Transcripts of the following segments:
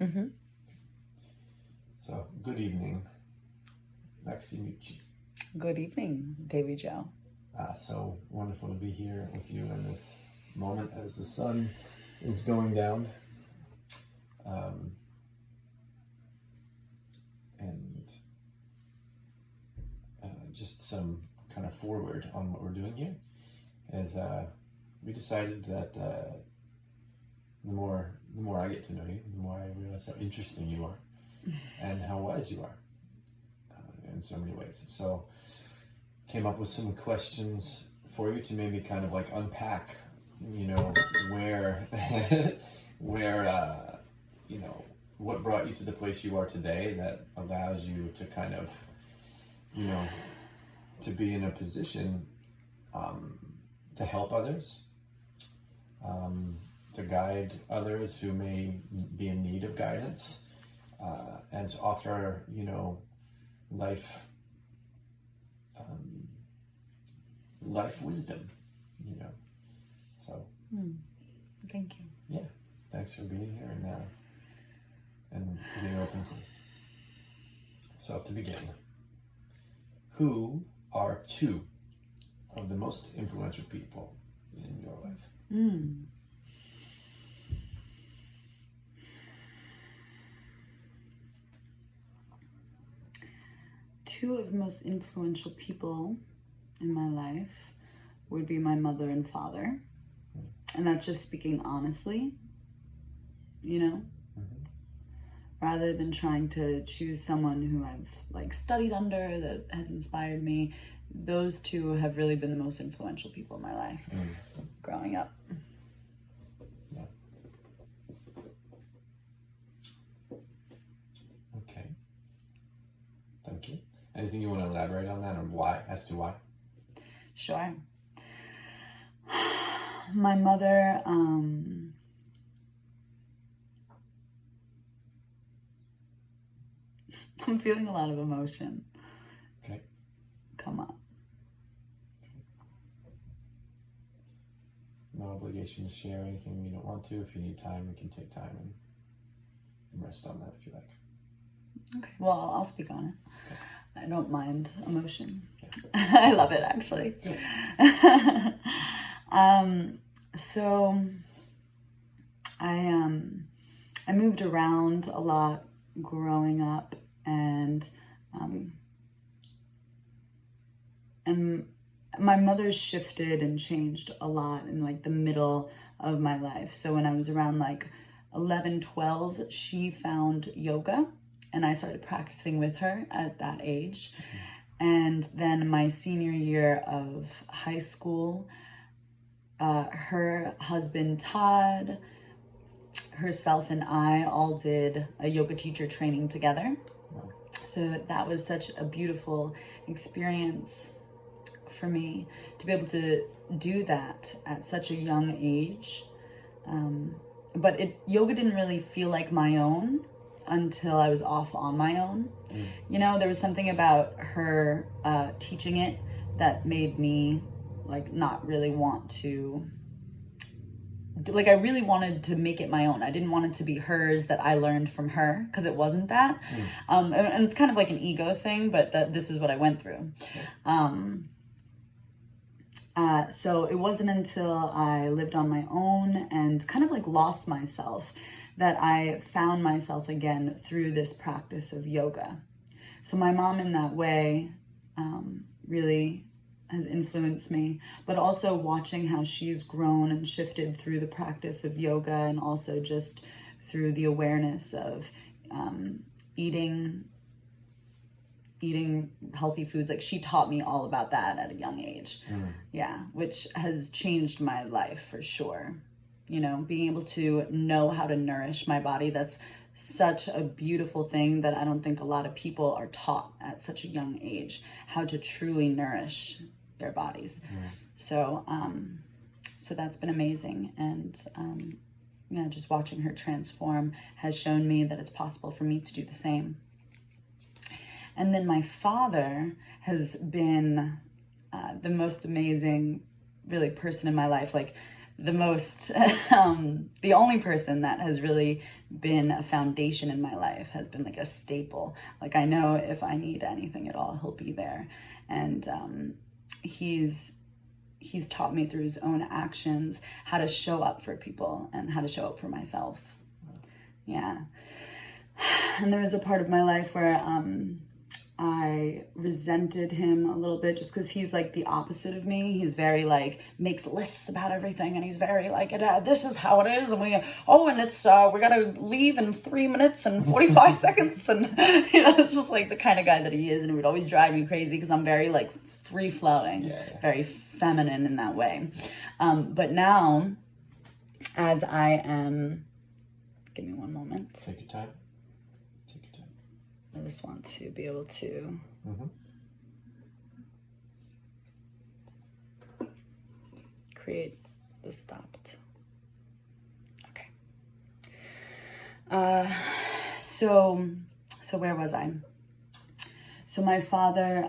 Mm-hmm. So, good evening, Lexi Mucci. Good evening, Davey Joe. So wonderful to be here with you in this moment as the sun is going down. And just some kind of forward on what we're doing here is we decided that the more I get to know you, the more I realize how interesting you are and how wise you are in so many ways. So came up with some questions for you to maybe kind of like unpack, where where what brought you to the place you are today that allows you to kind of to be in a position to help others, to guide others who may be in need of guidance, and to offer life life wisdom, so Thank you. yeah, thanks for being here and being open to this. So to begin, who are two of the most influential people in your life? Two of the most influential people in my life would be my mother and father. And that's just speaking honestly, rather than trying to choose someone who I've studied under that has inspired me. Those two have really been the most influential people in my life growing up. Yeah. Okay. Thank you. Anything you want to elaborate on that, or why, as to why? Sure. My mother, I'm feeling a lot of emotion. Okay. Come up. No obligation to share anything you don't want to. If you need time, we can take time and rest on that if you like. Okay, well, I'll speak on it. Okay. I don't mind emotion. Yeah. I love it, actually. Yeah. So I moved around a lot growing up, and my mother shifted and changed a lot in the middle of my life. So when I was around 11, 12, she found yoga, and I started practicing with her at that age. And then my senior year of high school, her husband Todd, herself, and I all did a yoga teacher training together. So that was such a beautiful experience for me to be able to do that at such a young age. But yoga didn't really feel like my own until I was off on my own. There was something about her teaching it that made me not really want to, I really wanted to make it my own. I didn't want it to be hers that I learned from her, because it wasn't that. And it's kind of like an ego thing, but this is what I went through. So it wasn't until I lived on my own and kind of lost myself that I found myself again through this practice of yoga. So my mom in that way really has influenced me, but also watching how she's grown and shifted through the practice of yoga, and also just through the awareness of eating healthy foods. She taught me all about that at a young age. Yeah, which has changed my life for sure. Being able to know how to nourish my body, that's such a beautiful thing that I don't think a lot of people are taught at such a young age, how to truly nourish their bodies. So that's been amazing. And just watching her transform has shown me that it's possible for me to do the same. And then my father has been the most amazing, really, person in my life. the most, the only person that has really been a foundation in my life, has been like a staple. Like, I know if I need anything at all, he'll be there. And he's taught me through his own actions how to show up for people and how to show up for myself. Yeah. And there was a part of my life where I resented him a little bit, just because he's like the opposite of me. He's very like, makes lists about everything, and he's very like, this is how it is, and we gotta leave in 3 minutes and 45 seconds, and it's just like the kind of guy that he is, and it would always drive me crazy because I'm very like free flowing, very feminine in that way. But now, as I am, give me one moment. Take your time. I just want to be able to create the stopped. Okay. So where was I? So my father,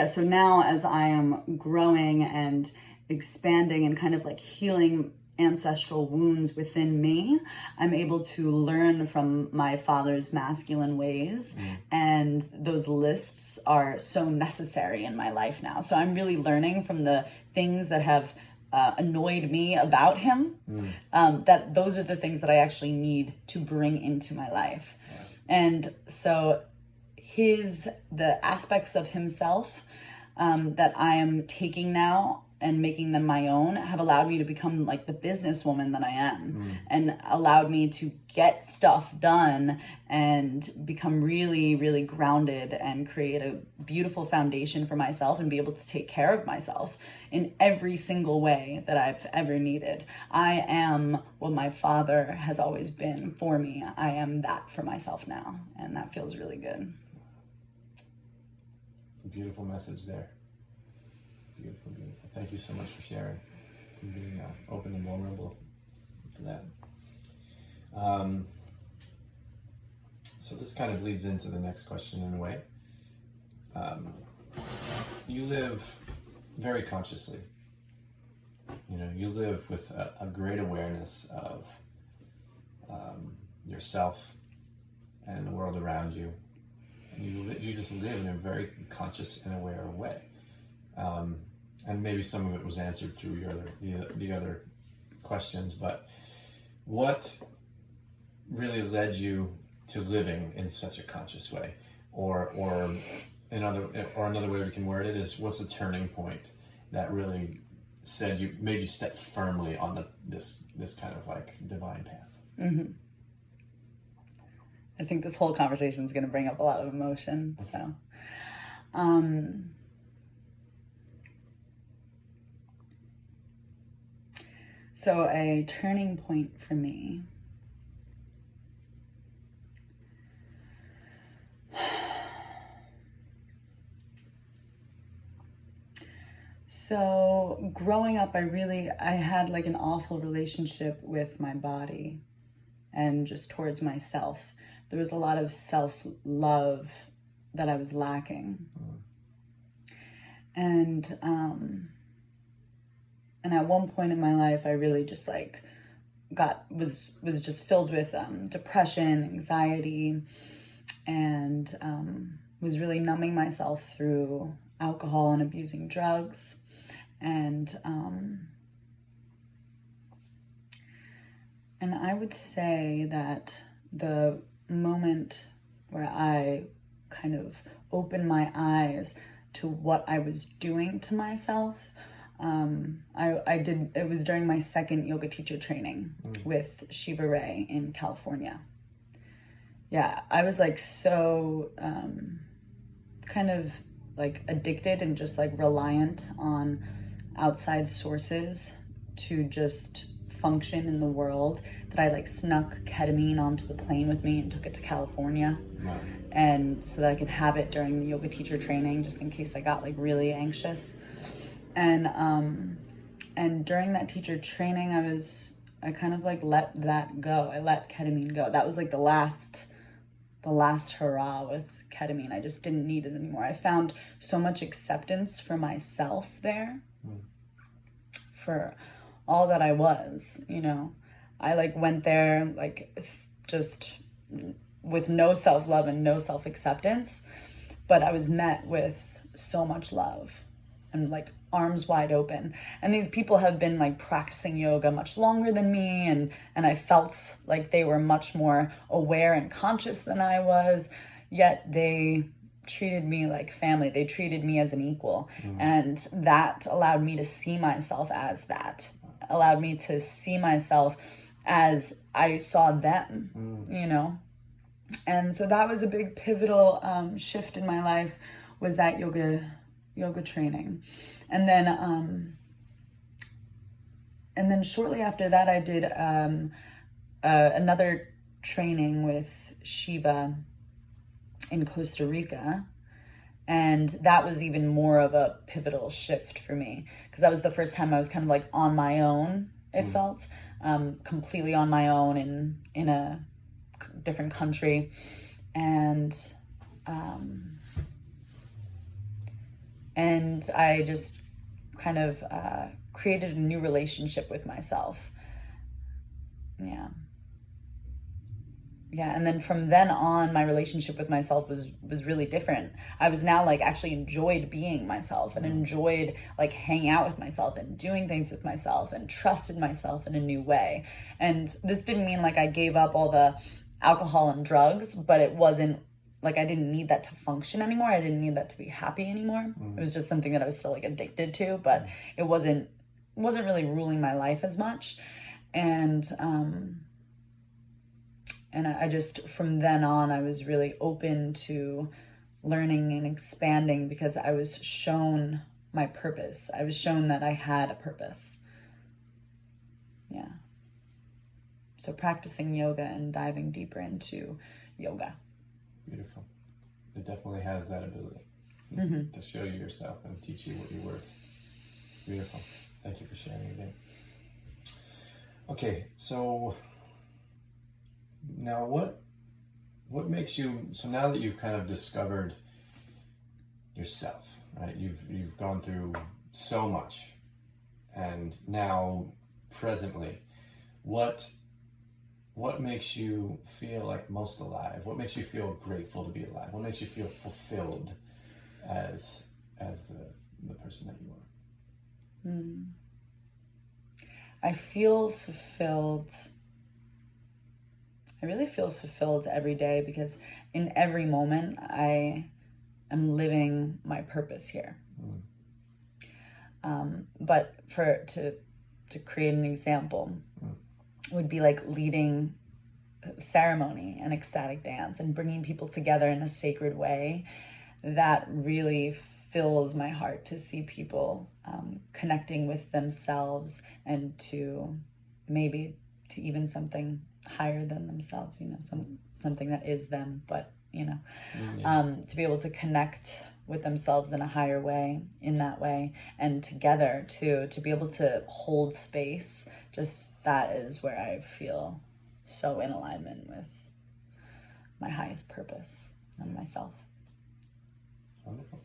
so now as I am growing and expanding and kind of like healing ancestral wounds within me, I'm able to learn from my father's masculine ways, and those lists are so necessary in my life now. So I'm really learning from the things that have annoyed me about him, that those are the things that I actually need to bring into my life. And so the aspects of himself that I am taking now and making them my own have allowed me to become like the businesswoman that I am, and allowed me to get stuff done and become really, really grounded and create a beautiful foundation for myself and be able to take care of myself in every single way that I've ever needed. I am what my father has always been for me. I am that for myself now, and that feels really good. It's a beautiful message there. Beautiful. Thank you so much for sharing and being open and vulnerable to that. So this kind of leads into the next question in a way. You live very consciously. You live with a great awareness of yourself and the world around you. And you just live in a very conscious and aware way. And maybe some of it was answered through the other questions, but what really led you to living in such a conscious way, or another way we can word it is, what's the turning point that really made you step firmly on this kind of like divine path? Mm-hmm. I think this whole conversation is going to bring up a lot of emotion. Okay. So a turning point for me So growing up, I had like an awful relationship with my body and just towards myself. There was a lot of self-love that I was lacking. And at one point in my life, I really just like was just filled with depression, anxiety, and was really numbing myself through alcohol and abusing drugs. And I would say that the moment where I kind of opened my eyes to what I was doing to myself, it was during my second yoga teacher training with Shiva Ray in California. Yeah, I was like so kind of like addicted and just like reliant on outside sources to just function in the world that I like snuck ketamine onto the plane with me and took it to California. Wow. And so that I could have it during the yoga teacher training, just in case I got like really anxious. And during that teacher training, I kind of like let that go. I let ketamine go. That was like the last hurrah with ketamine. I just didn't need it anymore. I found so much acceptance for myself there, for all that I was, you know. I like went there like just with no self-love and no self-acceptance, but I was met with so much love and like arms wide open. And these people have been like practicing yoga much longer than me, and I felt like they were much more aware and conscious than I was, yet they treated me like family. They treated me as an equal. And that allowed me to see myself as that, allowed me to see myself as I saw them, you know? And so that was a big pivotal shift in my life, was that yoga training. And then shortly after that, I did another training with Shiva in Costa Rica. And that was even more of a pivotal shift for me, because that was the first time I was kind of like on my own, it felt, completely on my own in a different country. And I just kind of created a new relationship with myself. Yeah, and then from then on, my relationship with myself was really different. I was now like actually enjoyed being myself, and enjoyed like hanging out with myself and doing things with myself, and trusted myself in a new way. And this didn't mean like I gave up all the alcohol and drugs, but it wasn't like I didn't need that to function anymore. I didn't need that to be happy anymore. It was just something that I was still like addicted to, but it wasn't really ruling my life as much. And I just, from then on, I was really open to learning and expanding, because I was shown my purpose. I was shown that I had a purpose. Yeah. So practicing yoga and diving deeper into yoga. Beautiful. It definitely has that ability to show you yourself and teach you what you're worth. Beautiful. Thank you for sharing again. Okay, so now what makes you, so now that you've kind of discovered yourself, right? You've gone through so much, and now presently, what makes you feel like most alive? What makes you feel grateful to be alive? What makes you feel fulfilled as the person that you are? I feel fulfilled. I really feel fulfilled every day, because in every moment I am living my purpose here. But to create an example would be like leading ceremony and ecstatic dance and bringing people together in a sacred way. That really fills my heart to see people connecting with themselves, and to maybe to even something higher than themselves, you know, something that is them, but you know, to be able to connect with themselves in a higher way, in that way, and together to be able to hold space. Just that is where I feel so in alignment with my highest purpose and myself. Wonderful.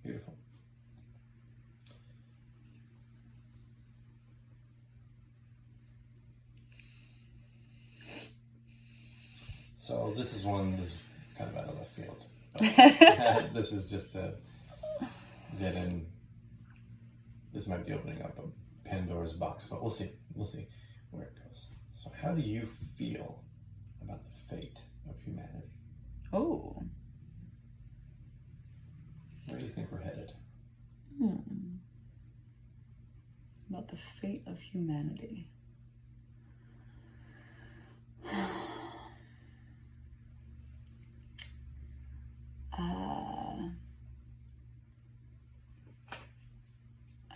Beautiful. So this is kind of out of left field. This is just to get in. This might be opening up a Pandora's box, but we'll see. We'll see where it goes. So how do you feel about the fate of humanity? Oh. Where do you think we're headed? About the fate of humanity.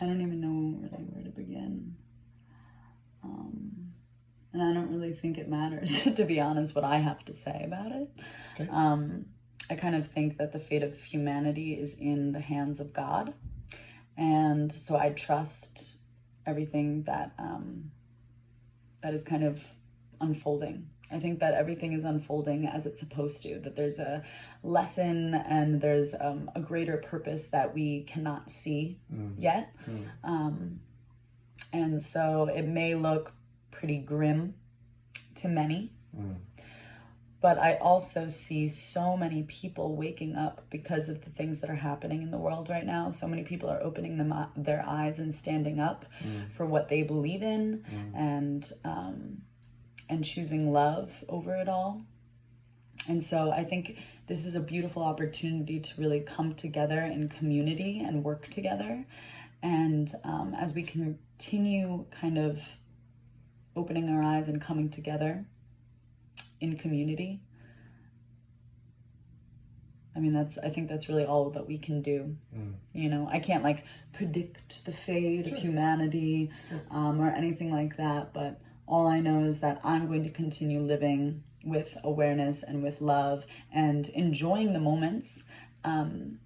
I don't even know really where to begin. And I don't really think it matters, to be honest, what I have to say about it. Okay. I kind of think that the fate of humanity is in the hands of God. And so I trust everything that that is kind of unfolding I think that everything is unfolding as it's supposed to, that there's a lesson and there's a greater purpose that we cannot see yet. And so it may look pretty grim to many, but I also see so many people waking up because of the things that are happening in the world right now. So many people are opening their eyes and standing up for what they believe in, and choosing love over it all. And so I think this is a beautiful opportunity to really come together in community and work together. And as we continue kind of opening our eyes and coming together in community, I think that's really all that we can do. I can't like predict the fate of humanity or anything like that, but all I know is that I'm going to continue living with awareness and with love and enjoying the moments, and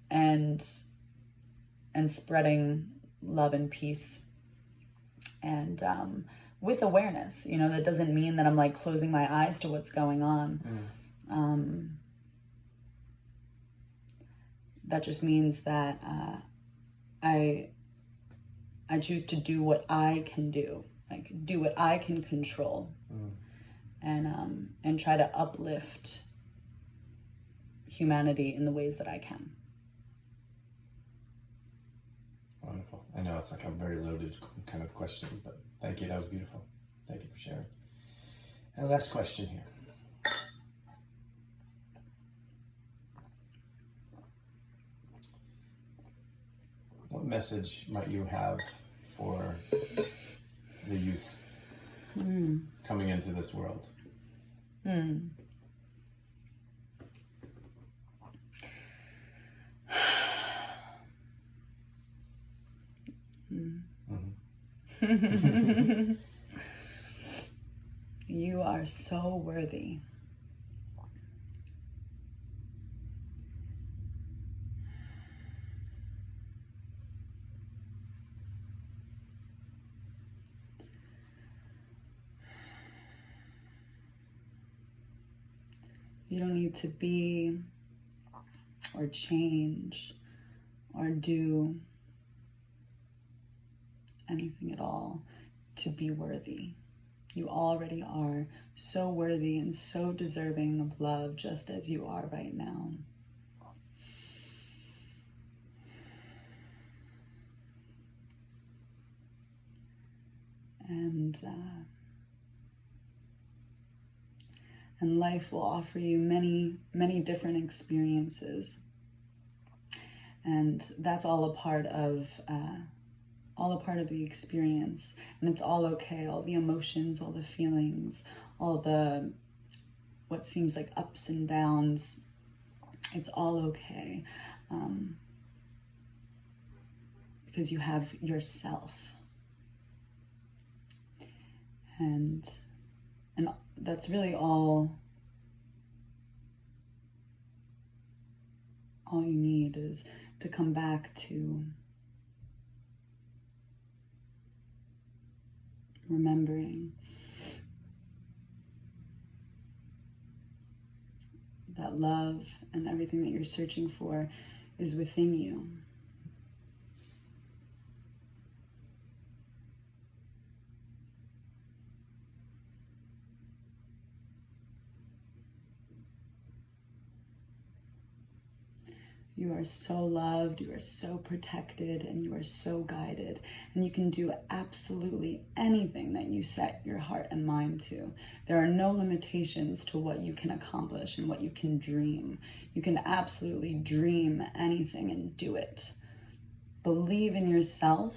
spreading love and peace, and with awareness. That doesn't mean that I'm like closing my eyes to what's going on. That just means that I choose to do what I can do. Like do what I can control, and try to uplift humanity in the ways that I can. Wonderful. I know it's like a very loaded kind of question, but thank you. That was beautiful. Thank you for sharing. And last question here. What message might you have for the youth coming into this world? You are so worthy. You don't need to be or change or do anything at all to be worthy. You already are so worthy and so deserving of love just as you are right now. And life will offer you many, many different experiences. And that's all a part of the experience. And it's all okay. All the emotions, all the feelings, all the what seems like ups and downs, it's all okay. Because you have yourself. And that's really all you need is to come back to remembering that love and everything that you're searching for is within you. You are so loved, you are so protected, and you are so guided. And you can do absolutely anything that you set your heart and mind to. There are no limitations to what you can accomplish and what you can dream. You can absolutely dream anything and do it. Believe in yourself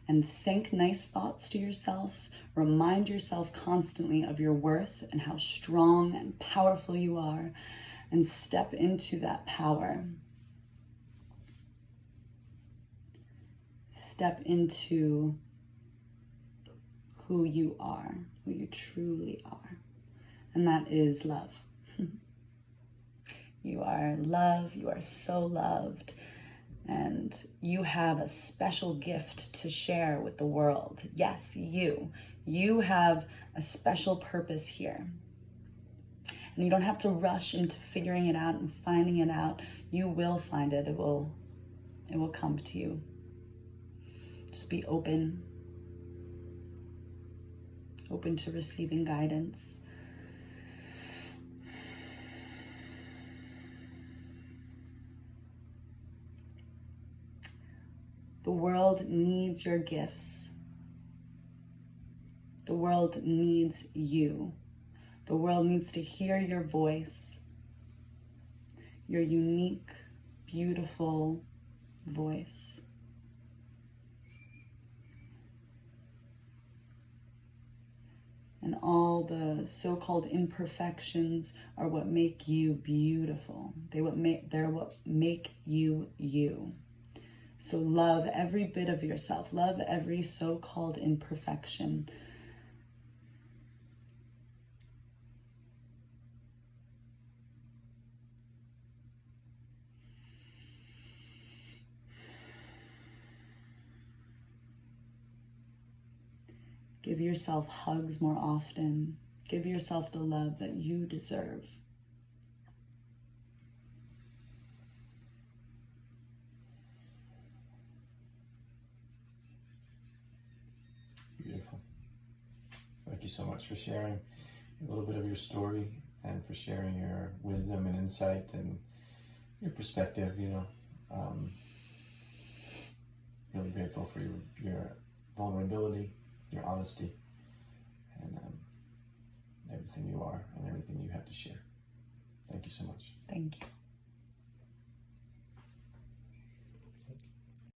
and think nice thoughts to yourself. Remind yourself constantly of your worth and how strong and powerful you are, and step into that power. Step into who you are, who you truly are. And that is love. You are love, you are so loved, and you have a special gift to share with the world. Yes, you have a special purpose here. And you don't have to rush into figuring it out and finding it out. You will find it. It will come to you. Just be open to receiving guidance. The world needs your gifts. The world needs you. The world needs to hear your voice, your unique, beautiful voice. And all the so-called imperfections are what make you beautiful. They're what make you you. So love every bit of yourself. Love every so-called imperfection. Give yourself hugs more often. Give yourself the love that you deserve. Beautiful. Thank you so much for sharing a little bit of your story and for sharing your wisdom and insight and your perspective, really grateful for your vulnerability, your honesty, and everything you are and everything you have to share. Thank you so much. Thank you.